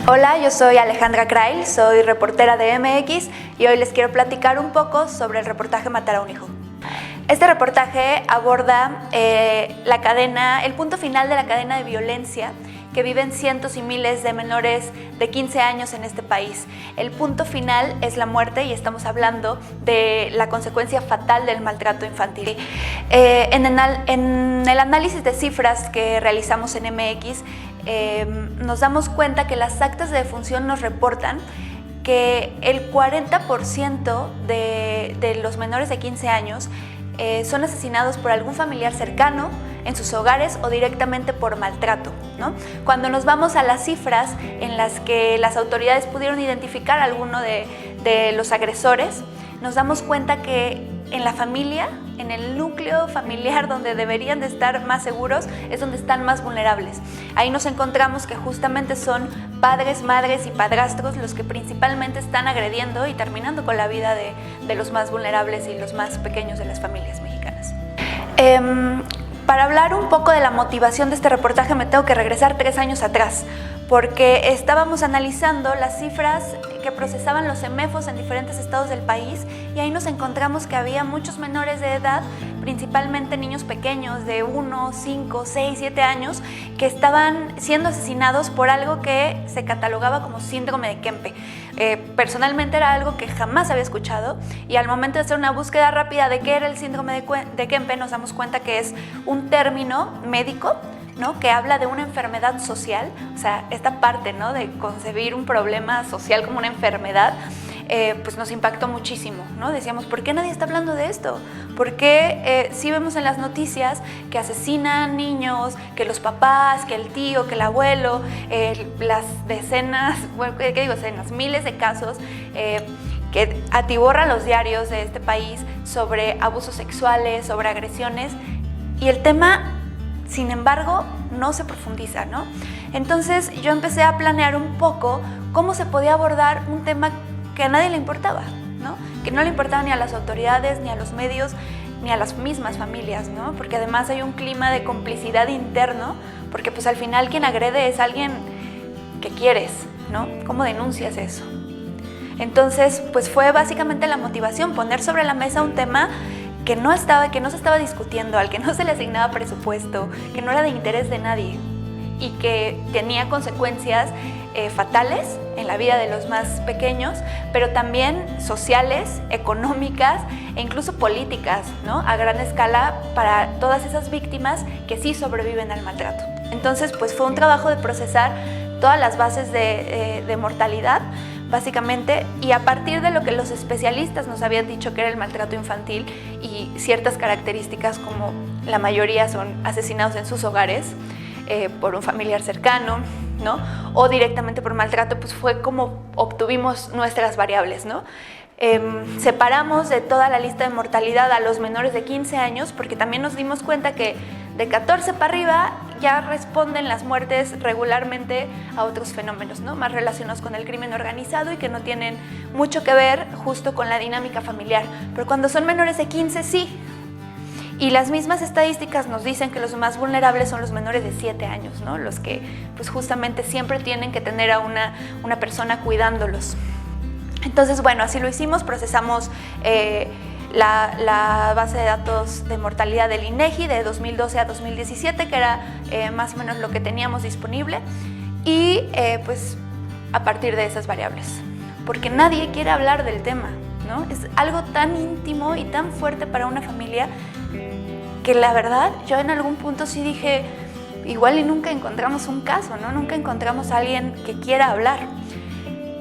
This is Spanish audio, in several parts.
Hola, yo soy Alejandra Krail, soy reportera de MX y hoy les quiero platicar un poco sobre el reportaje Matar a un hijo. Este reportaje aborda el punto final de la cadena de violencia que viven cientos y miles de menores de 15 años en este país. El punto final es la muerte y estamos hablando de la consecuencia fatal del maltrato infantil. En el análisis de cifras que realizamos en MX, nos damos cuenta que las actas de defunción nos reportan que el 40% de los menores de 15 años son asesinados por algún familiar cercano en sus hogares o directamente por maltrato, ¿no? Cuando nos vamos a las cifras en las que las autoridades pudieron identificar a alguno de los agresores, nos damos cuenta que en la familia, en el núcleo familiar donde deberían de estar más seguros, es donde están más vulnerables. Ahí nos encontramos que justamente son padres, madres y padrastros los que principalmente están agrediendo y terminando con la vida de los más vulnerables y los más pequeños de las familias mexicanas. Para hablar un poco de la motivación de este reportaje me tengo que regresar 3 años atrás, porque estábamos analizando las cifras que procesaban los CEMEFOS en diferentes estados del país y ahí nos encontramos que había muchos menores de edad, principalmente niños pequeños de 1, 5, 6, 7 años, que estaban siendo asesinados por algo que se catalogaba como síndrome de Kempe. Personalmente era algo que jamás había escuchado y al momento de hacer una búsqueda rápida de qué era el síndrome de Kempe nos damos cuenta que es un término médico, ¿no?, que habla de una enfermedad social, o sea, esta parte, ¿no?, de concebir un problema social como una enfermedad, pues nos impactó muchísimo, ¿no? Decíamos, ¿por qué nadie está hablando de esto? ¿Por qué sí vemos en las noticias que asesinan niños, que los papás, que el tío, que el abuelo, las decenas, bueno, ¿qué digo decenas? Miles de casos que atiborran los diarios de este país sobre abusos sexuales, sobre agresiones, y el tema, sin embargo, no se profundiza, ¿no? Entonces yo empecé a planear un poco cómo se podía abordar un tema que a nadie le importaba, ¿no? Que no le importaba ni a las autoridades, ni a los medios, ni a las mismas familias, ¿no? Porque además hay un clima de complicidad interno, porque pues al final quien agrede es alguien que quieres, ¿no? ¿Cómo denuncias eso? Entonces, pues fue básicamente la motivación, poner sobre la mesa un tema que no se estaba discutiendo, al que no se le asignaba presupuesto, que no era de interés de nadie y que tenía consecuencias fatales en la vida de los más pequeños, pero también sociales, económicas e incluso políticas, ¿no?, a gran escala para todas esas víctimas que sí sobreviven al maltrato. Entonces, pues fue un trabajo de procesar todas las bases de mortalidad, básicamente, y a partir de lo que los especialistas nos habían dicho que era el maltrato infantil y ciertas características como la mayoría son asesinados en sus hogares por un familiar cercano, ¿no?, o directamente por maltrato, pues fue como obtuvimos nuestras variables, ¿no? Separamos de toda la lista de mortalidad a los menores de 15 años porque también nos dimos cuenta que de 14 para arriba ya responden las muertes regularmente a otros fenómenos, ¿no?, más relacionados con el crimen organizado y que no tienen mucho que ver justo con la dinámica familiar. Pero cuando son menores de 15, sí. Y las mismas estadísticas nos dicen que los más vulnerables son los menores de 7 años, ¿no?, los que pues justamente siempre tienen que tener a una persona cuidándolos. Entonces, bueno, así lo hicimos, procesamos la base de datos de mortalidad del INEGI de 2012 a 2017, que era más o menos lo que teníamos disponible, y pues a partir de esas variables, porque nadie quiere hablar del tema, ¿no? Es algo tan íntimo y tan fuerte para una familia que la verdad yo en algún punto sí dije, igual y nunca encontramos un caso, ¿no? Nunca encontramos a alguien que quiera hablar.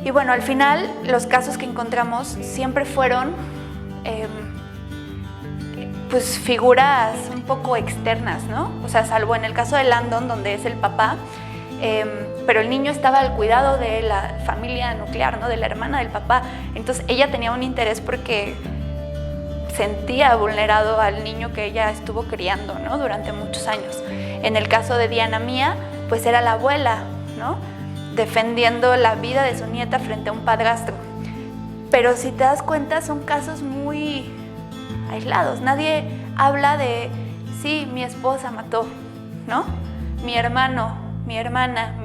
Y bueno, al final los casos que encontramos siempre fueron pues figuras un poco externas, ¿no? O sea, salvo en el caso de Landon, donde es el papá, pero el niño estaba al cuidado de la familia nuclear, ¿no?, de la hermana del papá. Entonces ella tenía un interés porque sentía vulnerado al niño que ella estuvo criando, ¿no?, durante muchos años. En el caso de Diana Mía, pues era la abuela, ¿no?, defendiendo la vida de su nieta frente a un padrastro. Pero si te das cuenta, son casos muy aislados. Nadie habla de, sí, mi esposa mató, ¿no?, mi hermano mi hermana,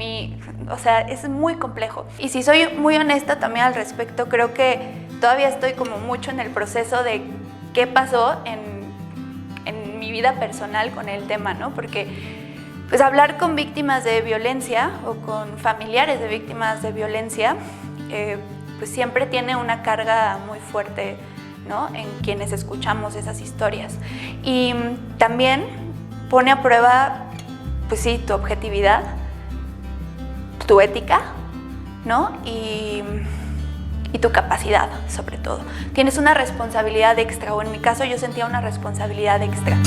o sea, es muy complejo. Y si soy muy honesta también al respecto, creo que todavía estoy como mucho en el proceso de qué pasó en mi vida personal con el tema, ¿no? Porque pues hablar con víctimas de violencia o con familiares de víctimas de violencia, pues siempre tiene una carga muy fuerte, ¿no? En quienes escuchamos esas historias. Y también pone a prueba, pues sí, tu objetividad, tu ética, ¿no? Y tu capacidad, sobre todo. Tienes una responsabilidad extra, o en mi caso yo sentía una responsabilidad extra.